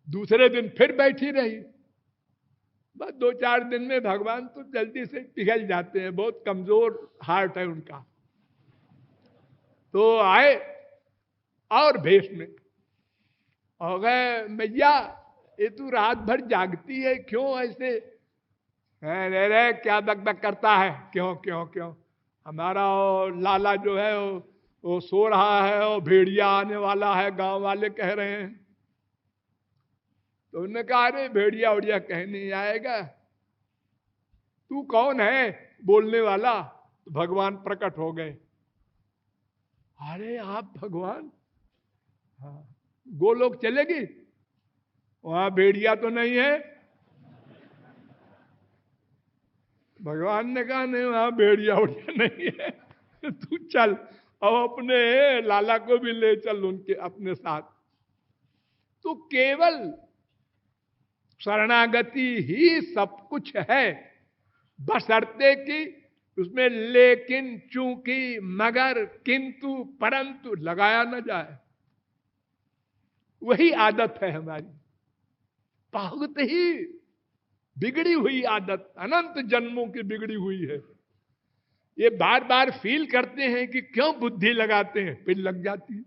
दूसरे दिन फिर बैठी रही। बस 2-4 दिन में भगवान तो जल्दी से पिघल जाते हैं, बहुत कमजोर हार्ट है उनका। तो आए और भेष में हो गए, मैया ये तू रात भर जागती है क्यों ऐसे? रे रे क्या बकबक करता है, क्यों क्यों क्यों? हमारा लाला जो है वो सो रहा है और भेड़िया आने वाला है, गांव वाले कह रहे हैं। तो उन्होंने कहा अरे भेड़िया उड़िया कहीं नहीं आएगा, तू कौन है बोलने वाला? तो भगवान प्रकट हो गए। अरे आप भगवान? हाँ। गोलोक चलेगी, वहां भेड़िया तो नहीं है। भगवान ने कहा नहीं वहां भेड़िया उड़िया नहीं है, तू चल और अपने लाला को भी ले चल उनके अपने साथ। तो केवल शरणागति ही सब कुछ है, बशर्ते कि उसमें लेकिन, चूंकि, मगर, किंतु, परंतु लगाया न जाए। वही आदत है हमारी, बहुत ही बिगड़ी हुई आदत, अनंत जन्मों की बिगड़ी हुई है। ये बार बार फील करते हैं कि क्यों बुद्धि लगाते हैं, फिर लग जाती है।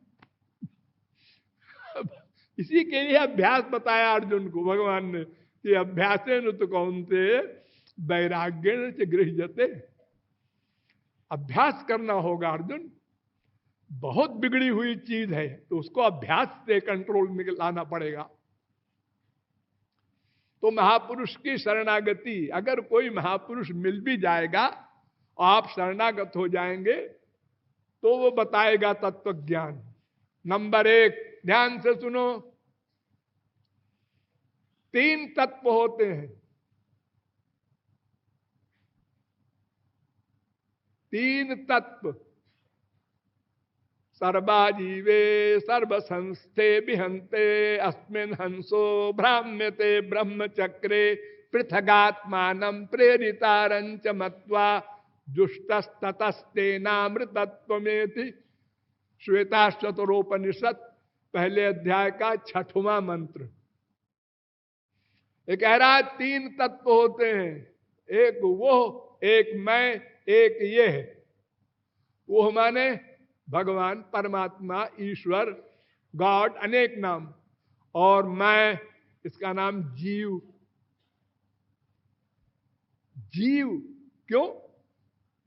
इसी के लिए अभ्यास बताया अर्जुन को भगवान ने कि अभ्यासेन तो कौन्ते वैराग्येन च गृह्यते। अभ्यास करना होगा अर्जुन, बहुत बिगड़ी हुई चीज है तो उसको अभ्यास से कंट्रोल में लाना पड़ेगा। तो महापुरुष की शरणागति, अगर कोई महापुरुष मिल भी जाएगा और आप शरणागत हो जाएंगे तो वो बताएगा तत्व ज्ञान। नंबर 1, ध्यान से सुनो, 3 तत्व होते हैं, 3 तत्व। सर्वाजीवे सर्व संस्थे विहंते अस्मिन् हंसो भ्राम्यते ब्रह्मचक्रे पृथगात्मानं प्रेरितारंच मत्वा जुष्टस्ततस्तेनामृतत्वमेति। श्वेताश्वतरोपनिषद पहले अध्याय का 6वां मंत्र। ये कह रहा है 3 तत्व होते हैं, एक वो, एक मैं, एक ये है। वो माने भगवान, परमात्मा, ईश्वर, गॉड, अनेक नाम, और मैं, इसका नाम जीव। जीव क्यों,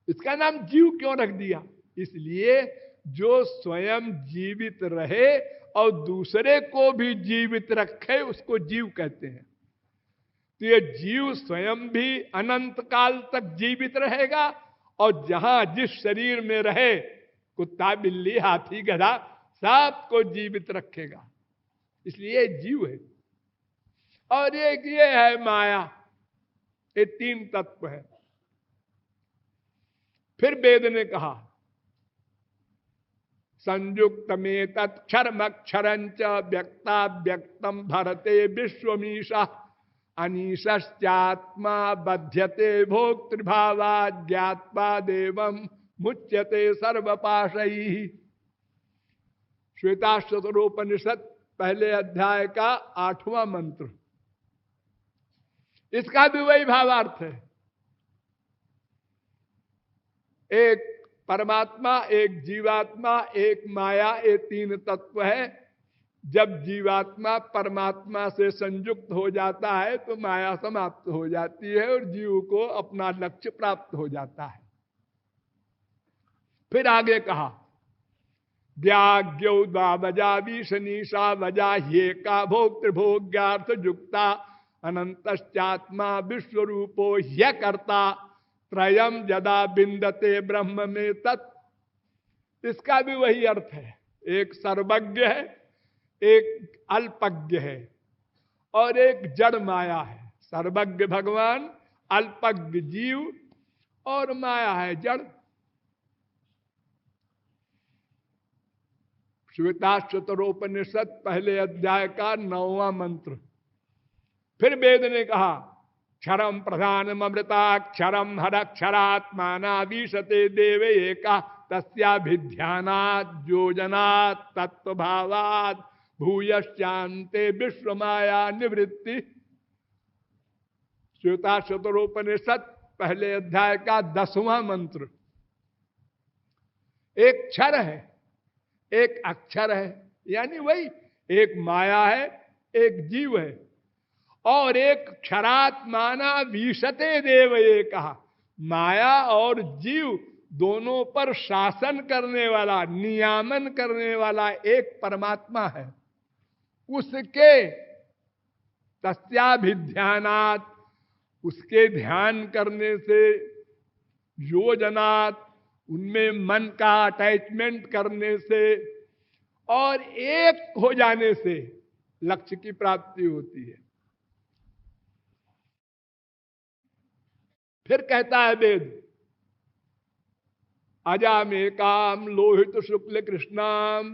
इसका नाम जीव क्यों रख दिया? इसलिए जो स्वयं जीवित रहे और दूसरे को भी जीवित रखे उसको जीव कहते हैं। तो ये जीव स्वयं भी अनंत काल तक जीवित रहेगा और जहां जिस शरीर में रहे, कुत्ता, बिल्ली, हाथी, गधा, सबको जीवित रखेगा। इसलिए जीव है। और एक ये है माया। ये 3 तत्व है। फिर वेद ने कहा संयुक्त में तत्क्षरमक्षरंच व्यक्ता व्यक्तम भरते विश्वमीशा अनीशात्मा बध्यते भोक्तृभावा ज्ञात्वा देवम मुच्यते सर्वपाशई। श्वेताश्वतरोपनिषद पहले अध्याय का 8वां मंत्र। इसका भी वही भावार्थ है। एक परमात्मा, एक जीवात्मा, एक माया, ये 3 तत्व है। जब जीवात्मा परमात्मा से संयुक्त हो जाता है तो माया समाप्त हो जाती है और जीव को अपना लक्ष्य प्राप्त हो जाता है। फिर आगे कहा व्याज्ञा वजा विशनीषा वजा ये का भोक्तृभोग्यार्थ युक्ता अनंतश्चात्मा विश्वरूपो ह्य कर्ता त्रयम यदा बिंदते ब्रह्म में तत्। इसका भी वही अर्थ है। एक सर्वज्ञ है, एक अल्पज्ञ है और एक जड़ माया है। सर्वज्ञ भगवान, अल्पज्ञ जीव और माया है जड़। श्वेताश्वतरोपनिषद पहले अध्याय का 9वां मंत्र। फिर वेद ने कहा क्षरम प्रधानम अमृताक्षरम हरक्षरात्माना विशते देव एका तस्याभिध्यानात् योजनात् तत्वभावात् भूयश्चान्ते विश्व माया निवृत्ति। श्वेता शतरोपनिषद पहले अध्याय का 10वां मंत्र। एक क्षर है, एक अक्षर है, यानी वही एक माया है, एक जीव है, और एक क्षरात्माना विशते देव। ये कहा माया और जीव दोनों पर शासन करने वाला, नियामन करने वाला एक परमात्मा है। उसके तस्याभिध्यानात्, उसके ध्यान करने से, योजनात्, उनमें मन का अटैचमेंट करने से और एक हो जाने से लक्ष्य की प्राप्ति होती है। फिर कहता है वेद, अजामेकाम लोहित शुक्ल कृष्णाम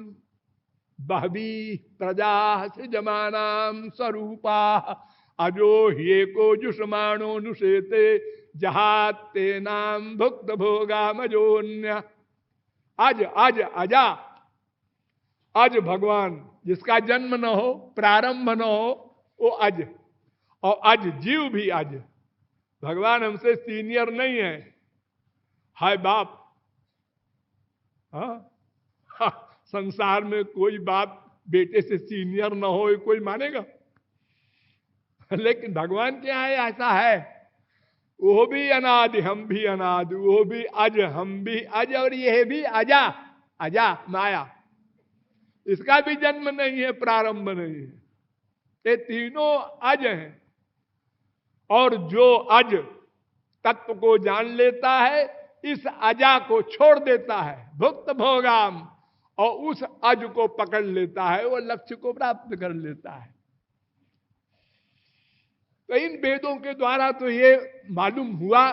बहवी प्रजा सृजमानाम स्वरूपा अजो ह्येको जुषमाणो नुषेते जहाते नाम भुक्त भोगामजोन्य। अज अज अजा, अज भगवान जिसका जन्म न हो, प्रारंभ न हो, वो अज, और अज जीव भी अज। भगवान हमसे सीनियर नहीं है। हाय बाप, हाँ, संसार में कोई बाप बेटे से सीनियर न हो, कोई मानेगा? लेकिन भगवान क्या है, ऐसा है, वो भी अनादि, हम भी अनादि, वो भी अज, हम भी अज, और यह भी अजा, अजा माया, इसका भी जन्म नहीं है, प्रारंभ नहीं है। ये तीनों अज हैं। और जो अज तत्व को जान लेता है, इस अजा को छोड़ देता है, भुक्त भोगाम, और उस अज को पकड़ लेता है, वो लक्ष्य को प्राप्त कर लेता है। तो इन वेदों के द्वारा तो ये मालूम हुआ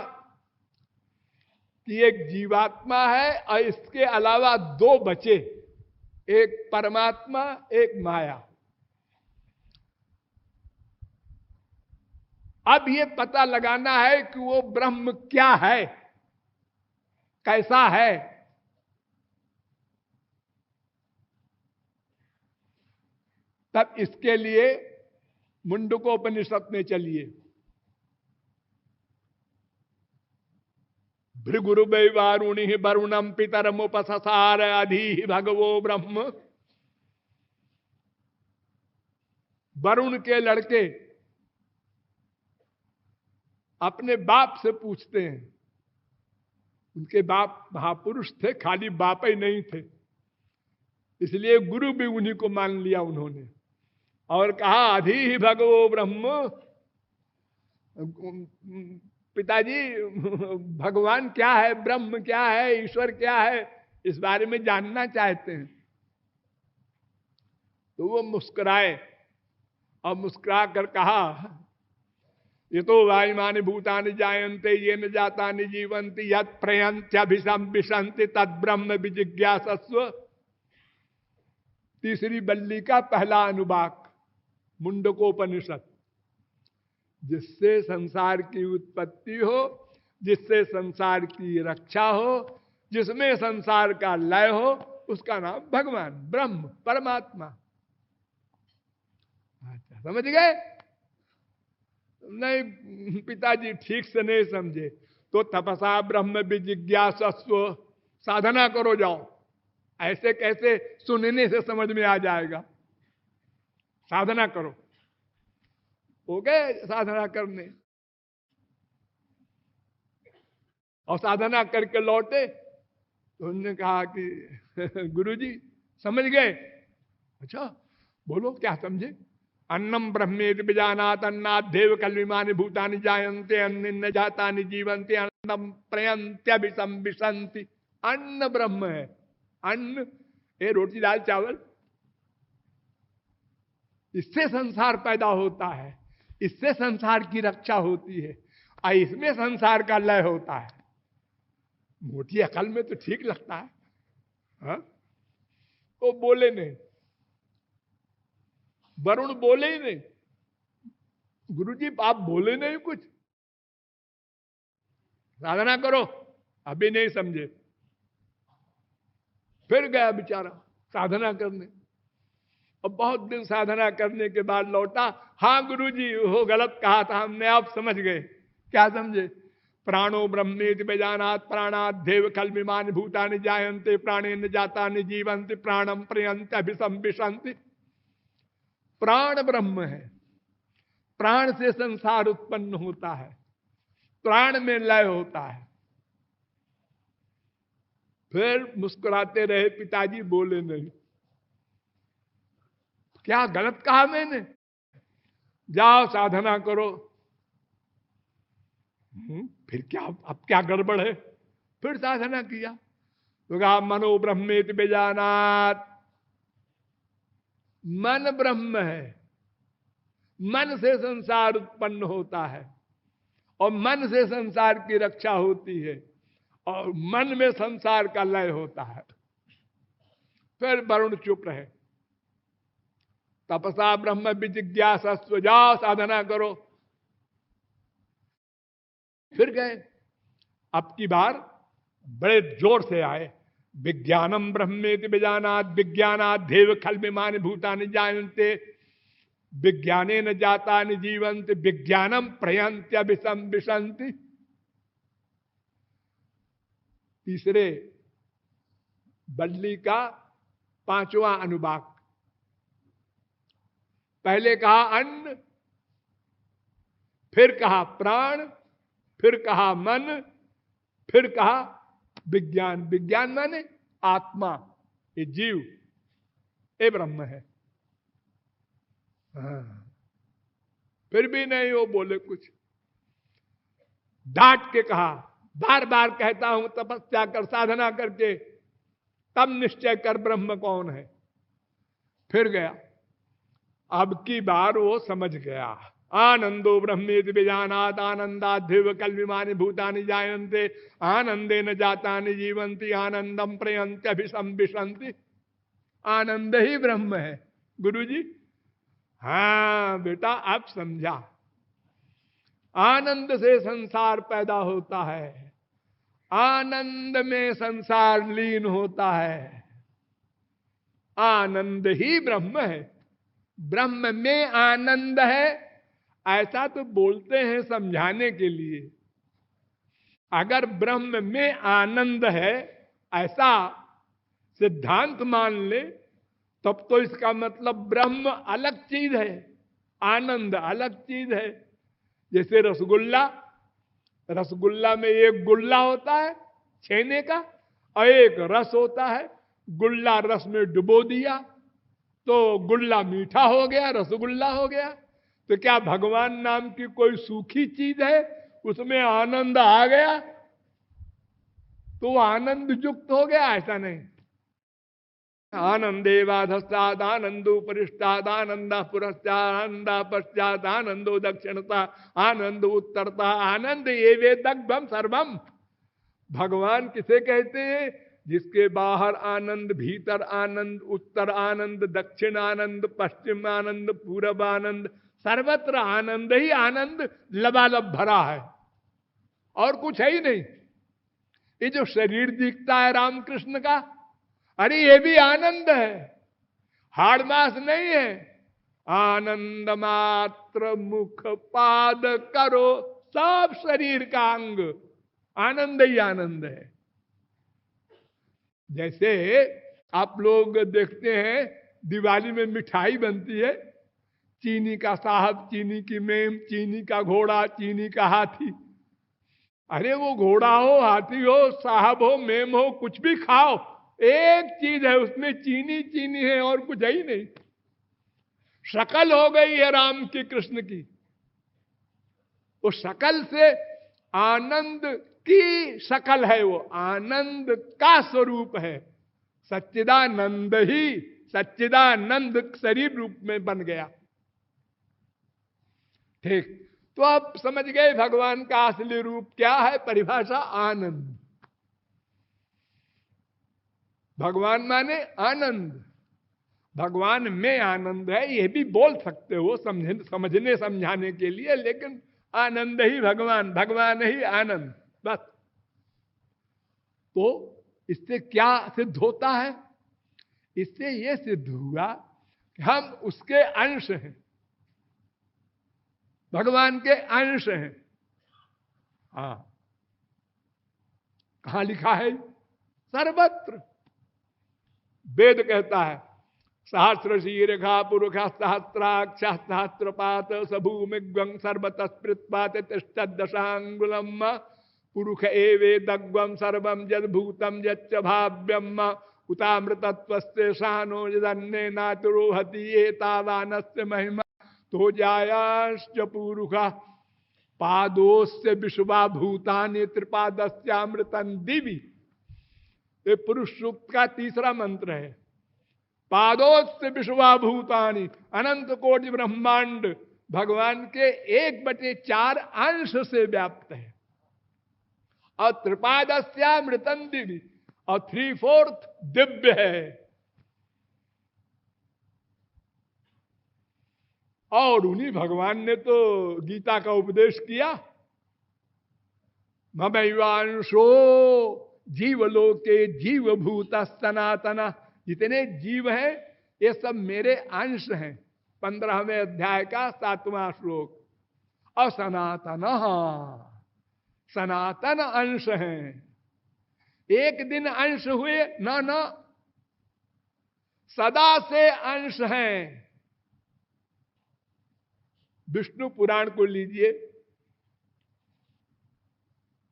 कि एक जीवात्मा है और इसके अलावा दो बचे, एक परमात्मा, एक माया। अब ये पता लगाना है कि वो ब्रह्म क्या है, कैसा है। तब इसके लिए मुंडकोपनिषद में चलिए। भृगुरु वैवारुणि वरुणम पितरमुपससार अधि भगवो ब्रह्म। वरुण के लड़के अपने बाप से पूछते हैं, उनके बाप महापुरुष थे, खाली बाप ही नहीं थे, इसलिए गुरु भी उन्हीं को मान लिया उन्होंने, और कहा अधि भगवो ब्रह्म। पिताजी, भगवान क्या है, ब्रह्म क्या है, ईश्वर क्या है, इस बारे में जानना चाहते हैं। तो वो मुस्कुराए और मुस्कुरा कर कहा, ये तो वायुमानि भूतानि जायन्ते ये न जातानि जीवन्ति यत् प्रयन्त्यभिसंविशन्ति तद ब्रह्म विजिज्ञासस्व। तीसरी बल्ली का पहला अनुवाक मुंडकोपनिषद। जिससे संसार की उत्पत्ति हो, जिससे संसार की रक्षा हो, जिसमें संसार का लय हो, उसका नाम भगवान, ब्रह्म, परमात्मा। अच्छा, समझ गए? नहीं पिताजी ठीक से नहीं समझे। तो तपसा ब्रह्म विजिज्ञासस्व, साधना करो जाओ। ऐसे कैसे सुनने से समझ में आ जाएगा? साधना करो। हो गए साधना करने, और साधना करके लौटे तो उन्होंने कहा कि गुरुजी समझ गए? अच्छा बोलो क्या समझे? अन्नम ब्रह्मेति विजानात अन्नात् देव कल्विमानि भूतानि जायन्ते अन्निन्न जातानि जीवन्ते अन्नम प्रयन्त्यभिसंविशन्ति। अन्न ब्रह्म है। अन्न ये रोटी दाल चावल, इससे संसार पैदा होता है, इससे संसार की रक्षा होती है, और इसमें संसार का लय होता है। मोटी अकल में तो ठीक लगता है, हाँ? वो बोले नहीं, वरुण बोले ही नहीं, गुरुजी आप बोले नहीं कुछ, साधना करो। अभी नहीं समझे। फिर गया बेचारा साधना करने। और बहुत दिन साधना करने के बाद लौटा, हाँ गुरुजी वो गलत कहा था हमने, आप समझ गए। क्या समझे? प्राणो ब्रह्मेति बेजानात प्राणात देव कल्मिमान भूतानि जायन्ते प्राणेन जातानि जीवन्ति प्राणम प्रयन्ति अभिसंबिशन्ति। प्राण ब्रह्म है, प्राण से संसार उत्पन्न होता है, प्राण में लय होता है। फिर मुस्कुराते रहे पिताजी, बोले नहीं। क्या गलत कहा मैंने? जाओ साधना करो। फिर क्या, अब क्या गड़बड़ है? फिर साधना किया तो कहा मनो ब्रह्मेति बेजानात, मन ब्रह्म है, मन से संसार उत्पन्न होता है और मन से संसार की रक्षा होती है और मन में संसार का लय होता है। फिर वरुण चुप रहे। तपसा ब्रह्म विजिज्ञासा, जाओ साधना करो। फिर गए, अब की बार बड़े जोर से आए। विज्ञानम ब्रह्मेति बेजानात विज्ञानात देव खल्मिमानि भूतानि जायन्ते विज्ञानेन जातानि जीवन्ति विज्ञानम प्रयन्त्यभिसंबिशन्ति। तीसरे बल्ली का 5वां अनुवाक। पहले कहा अन्न, फिर कहा प्राण, फिर कहा मन, फिर कहा विज्ञान। विज्ञान माने आत्मा, ये जीव, ये ब्रह्म है। फिर भी नहीं वो बोले कुछ। डांट के कहा, बार बार कहता हूं तपस्या कर, साधना करके तब निश्चय कर ब्रह्म कौन है। फिर गया। अब की बार वो समझ गया। आनंदो ब्रह्मेति बेजानात आनंदाद्धिव कल्विमानि भूतानि जायन्ते आनंदेन जातानि जीवन्ति आनंदम प्रयन्ति अभिसंबिशन्ति। आनंद ही ब्रह्म है। गुरुजी, हाँ बेटा अब समझा। आनंद से संसार पैदा होता है, आनंद में संसार लीन होता है। आनंद ही ब्रह्म है, ब्रह्म में आनंद है, ऐसा तो बोलते हैं समझाने के लिए। अगर ब्रह्म में आनंद है ऐसा सिद्धांत मान ले, तब तो इसका मतलब ब्रह्म अलग चीज है, आनंद अलग चीज है। जैसे रसगुल्ला, रसगुल्ला में एक गुल्ला होता है छेने का और एक रस होता है। गुल्ला रस में डुबो दिया तो गुल्ला मीठा हो गया, रसगुल्ला हो गया। तो क्या भगवान नाम की कोई सूखी चीज है, उसमें आनंद आ गया तो आनंद युक्त हो गया? ऐसा नहीं। आनंदे वाधस्ताद आनंदो परिष्टाद आनंदा पुरस्ताद आनंदा पश्चात आनंदो दक्षिणता आनंद उत्तरता आनंद ये वेदम सर्वम। भगवान किसे कहते हैं? जिसके बाहर आनंद, भीतर आनंद, उत्तर आनंद, दक्षिण आनंद, पश्चिम आनंद, पूरब आनंद, सर्वत्र आनंद ही आनंद लबालब भरा है और कुछ है ही नहीं। ये जो शरीर दिखता है रामकृष्ण का, अरे ये भी आनंद है, हाड़ मास नहीं है। आनंद मात्र मुख पाद करो, सब शरीर का अंग आनंद ही आनंद है। जैसे आप लोग देखते हैं दिवाली में मिठाई बनती है, चीनी का साहब, चीनी की मेम, चीनी का घोड़ा, चीनी का हाथी। अरे वो घोड़ा हो, हाथी हो, साहब हो, मेम हो, कुछ भी खाओ, एक चीज है उसमें चीनी चीनी है और कुछ है ही नहीं। शकल हो गई है राम की, कृष्ण की। वो शकल से आनंद की शकल है, वो आनंद का स्वरूप है। सच्चिदानंद ही सच्चिदानंद शरीर रूप में बन गया। ठीक, तो अब समझ गए भगवान का असली रूप क्या है? परिभाषा आनंद। भगवान माने आनंद, भगवान में आनंद है, ये भी बोल सकते हो समझने समझाने के लिए, लेकिन आनंद ही भगवान, भगवान ही आनंद, बस। तो इससे क्या सिद्ध होता है? इससे यह सिद्ध हुआ हम उसके अंश हैं, भगवान के अंश हैं। हाँ, कहां लिखा है? सर्वत्र। वेद कहता है सहस्र शीर्घा पुरुष सहस्राक्ष सहस्रपात सभूमिग्वं सर्वतस्पृत्पात तिष्ठदशांगुलम पुरुष एवेदग्वं सर्वं यद्भूतं यच्च भाव्यम उतामृतत्वस्य शानो यदन्ने नातिरोहति एतावानस्य महिमा तो जायाश्च पुरुषः पादोस्य विश्वा भूतानि त्रिपादस्यामृतं दिवि। ये पुरुष सूक्त का तीसरा मंत्र है। पादोस्य विश्वा भूतानि, अनंत कोटि ब्रह्मांड भगवान के 1/4 अंश से व्याप्त है। और त्रिपादस्यामृतं दिवि, और 3/4 दिव्य है। और उन्हीं भगवान ने तो गीता का उपदेश किया, ममैवांशो जीवलोके जीवभूत सनातना। जितने जीव हैं ये सब मेरे अंश हैं। 15वें अध्याय का 7वां श्लोक। और सनातन, सनातन अंश हैं। एक दिन अंश हुए ना ना, सदा से अंश हैं। विष्णु पुराण को लीजिए,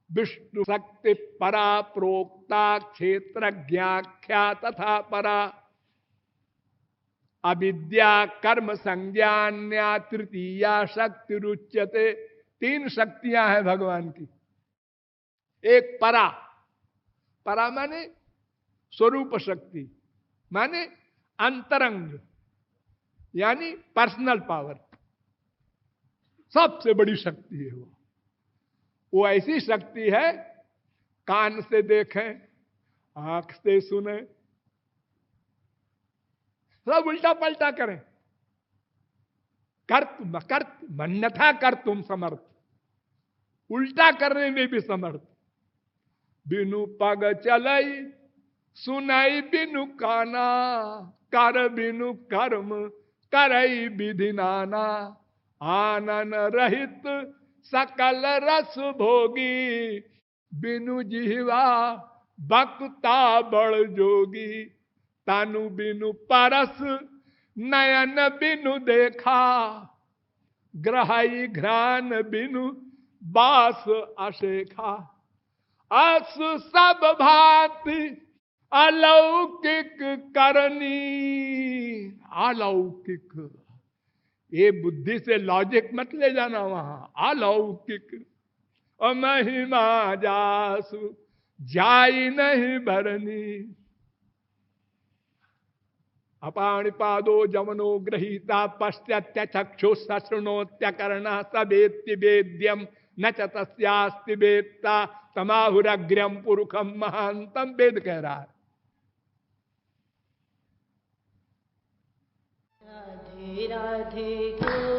विष्णु शक्ति परा प्रोक्ता क्षेत्रज्ञाख्या तथा परा अविद्या कर्म संज्ञान्या तृतीया शक्ति रुच्यते। 3 शक्तियां हैं भगवान की। एक परा, परा माने स्वरूप शक्ति, माने अंतरंग, यानी पर्सनल पावर। सबसे बड़ी शक्ति है वो ऐसी शक्ति है, कान से देखें, आंख से सुने, सब उल्टा पलटा करें, कर्त अन्यथा कर तुम समर्थ, उल्टा करने में भी समर्थ। बिनु पग चलई सुनई बिनु काना, कर बिनु कर्म करई विधि नाना। आनन रहित सकल रस भोगी, बिनु जिह्वा भक्ता बड़ जोगी। तानु बिनु परस नयन बिनु देखा, ग्रहाई घ्राण बिनु बास अशेखा। अस सब भांति अलौकिक करनी, अलौकिक। ये बुद्धि से लॉजिक मत ले जाना वहां। अलौकिक और महिमा जासु जाई नहीं भरनी। अपाणिपादो जमनो गृहीता पश्चात्य चक्षु सशृणोत्य कर्ण सवेत्ति वेद्यम न च तस्यास्ति वेत्ता तमाहुरग्र्यम पुरुषम महांतम। वेद कह रहा है। राधे राधे।